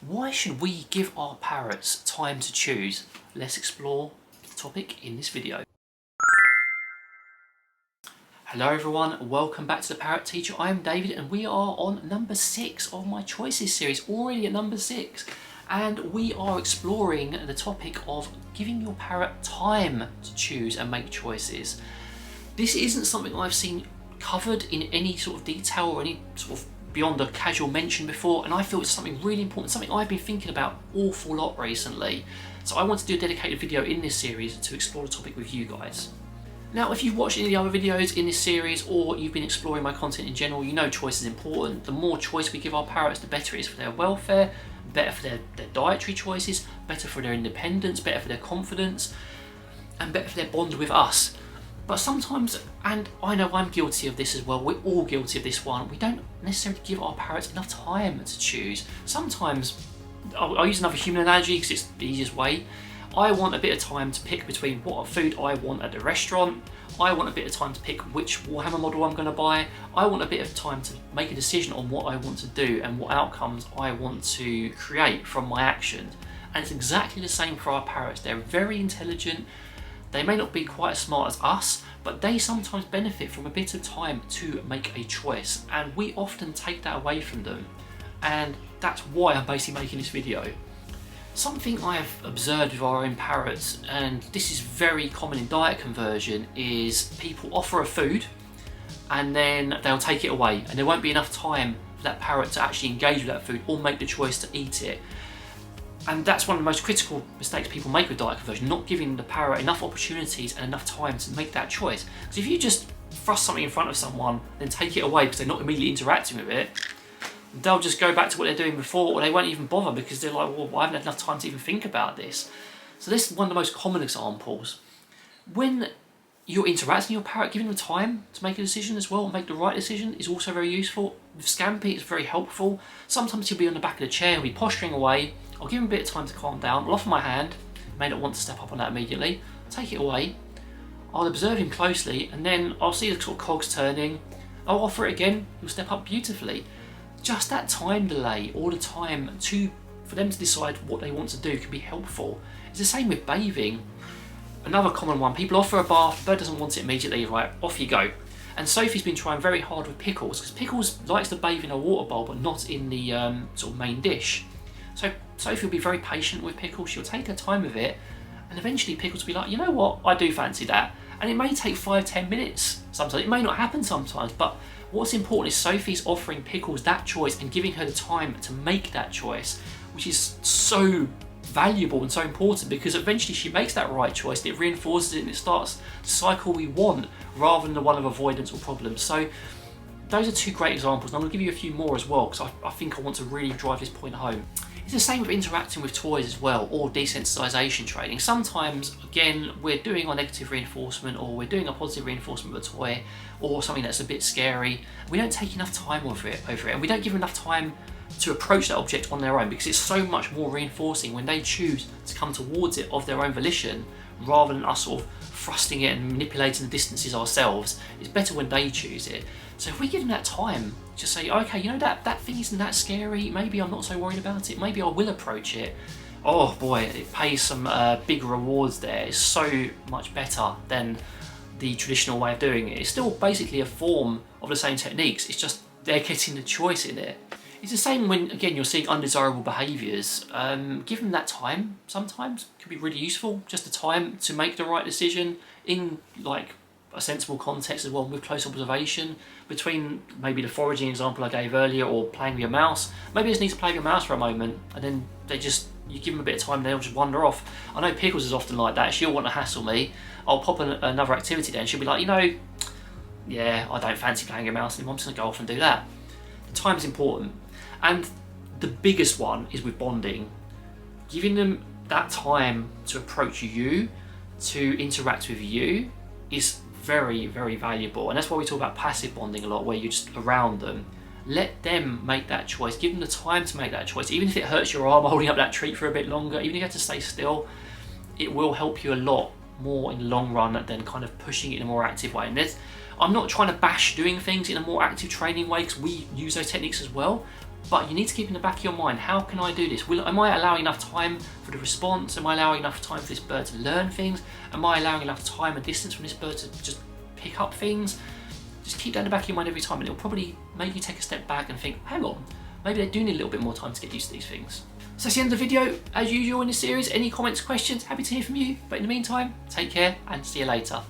Why should we give our parrots time to choose? Let's explore the topic in this video. Hello everyone, welcome back to the Parrot Teacher. I am David and we are on number 6 of my Choices series, already at number 6. And we are exploring the topic of giving your parrot time to choose and make choices. This isn't something I've seen covered in any sort of detail or any sort of beyond a casual mention before, and I feel it's something really important, something I've been thinking about an awful lot recently. So I want to do a dedicated video in this series to explore the topic with you guys. Now, if you've watched any of the other videos in this series or you've been exploring my content in general, you know choice is important. The more choice we give our parrots, the better it is for their welfare, better for their dietary choices, better for their independence, better for their confidence, and better for their bond with us. But sometimes, and I know I'm guilty of this as well, we're all guilty of this one, we don't necessarily give our parrots enough time to choose. Sometimes, I'll use another human analogy because it's the easiest way. I want a bit of time to pick between what food I want at the restaurant. I want a bit of time to pick which Warhammer model I'm going to buy. I want a bit of time to make a decision on what I want to do and what outcomes I want to create from my actions. And it's exactly the same for our parrots. They're very intelligent. They may not be quite as smart as us, but they sometimes benefit from a bit of time to make a choice, and we often take that away from them. And that's why I'm basically making this video. Something I've observed with our own parrots, and this is very common in diet conversion, is people offer a food and then they'll take it away, and there won't be enough time for that parrot to actually engage with that food or make the choice to eat it. And that's one of the most critical mistakes people make with diet conversion, not giving the parrot enough opportunities and enough time to make that choice. Because if you just thrust something in front of someone, then take it away because they're not immediately interacting with it, they'll just go back to what they're doing before, or they won't even bother because they're like, well, I haven't had enough time to even think about this. So this is one of the most common examples. When you're interacting with your parrot, giving them time to make a decision as well, make the right decision, is also very useful. With Scampy, it's very helpful. Sometimes he'll be on the back of the chair, he'll be posturing away. I'll give him a bit of time to calm down. I'll offer my hand. He may not want to step up on that immediately. Take it away. I'll observe him closely, and then I'll see the sort of cogs turning. I'll offer it again. He'll step up beautifully. Just that time delay, all the time for them to decide what they want to do, can be helpful. It's the same with bathing. Another common one, people offer a bath, the bird doesn't want it immediately, right, off you go. And Sophie's been trying very hard with Pickles, because Pickles likes to bathe in a water bowl, but not in the sort of main dish. So Sophie will be very patient with Pickles, she'll take her time with it, and eventually Pickles will be like, you know what, I do fancy that. And it may take 5-10 minutes sometimes, it may not happen sometimes, but what's important is Sophie's offering Pickles that choice and giving her the time to make that choice, which is so valuable and so important, because eventually she makes that right choice and it reinforces it and it starts the cycle we want rather than the one of avoidance or problems. So those are two great examples, and I'm going to give you a few more as well because I think I want to really drive this point home. It's the same with interacting with toys as well, or desensitization training. Sometimes, again, we're doing our negative reinforcement or we're doing a positive reinforcement with a toy or something that's a bit scary. We don't take enough time over it, and we don't give them enough time to approach that object on their own, because it's so much more reinforcing when they choose to come towards it of their own volition rather than us sort of thrusting it and manipulating the distances ourselves. It's better when they choose it. So if we give them that time, just say, okay, you know, that thing isn't that scary, maybe I'm not so worried about it, maybe I will approach it. Oh boy, it pays some big rewards there. It's so much better than the traditional way of doing it. It's still basically a form of the same techniques, it's just they're getting the choice in it. It's the same when, again, you're seeing undesirable behaviours. Give them that time sometimes, can be really useful, just the time to make the right decision in like a sensible context as well, with close observation, between maybe the foraging example I gave earlier or playing with your mouse. Maybe you just need to play with your mouse for a moment and then you give them a bit of time and they'll just wander off. I know Pickles is often like that. She'll want to hassle me. I'll pop another activity there and she'll be like, you know, yeah, I don't fancy playing with your mouse anymore, I'm just going to go off and do that. The time's important. And the biggest one is with bonding. Giving them that time to approach you, to interact with you, is very, very valuable. And that's why we talk about passive bonding a lot, where you're just around them. Let them make that choice. Give them the time to make that choice. Even if it hurts your arm holding up that treat for a bit longer, even if you have to stay still, it will help you a lot more in the long run than kind of pushing it in a more active way. And I'm not trying to bash doing things in a more active training way, because we use those techniques as well. But you need to keep in the back of your mind, how can I do this? Am I allowing enough time for the response? Am I allowing enough time for this bird to learn things? Am I allowing enough time and distance from this bird to just pick up things? Just keep that in the back of your mind every time, and it'll probably make you take a step back and think, hang on, maybe they do need a little bit more time to get used to these things. So that's the end of the video. As usual in this series, any comments, questions, happy to hear from you. But in the meantime, take care and see you later.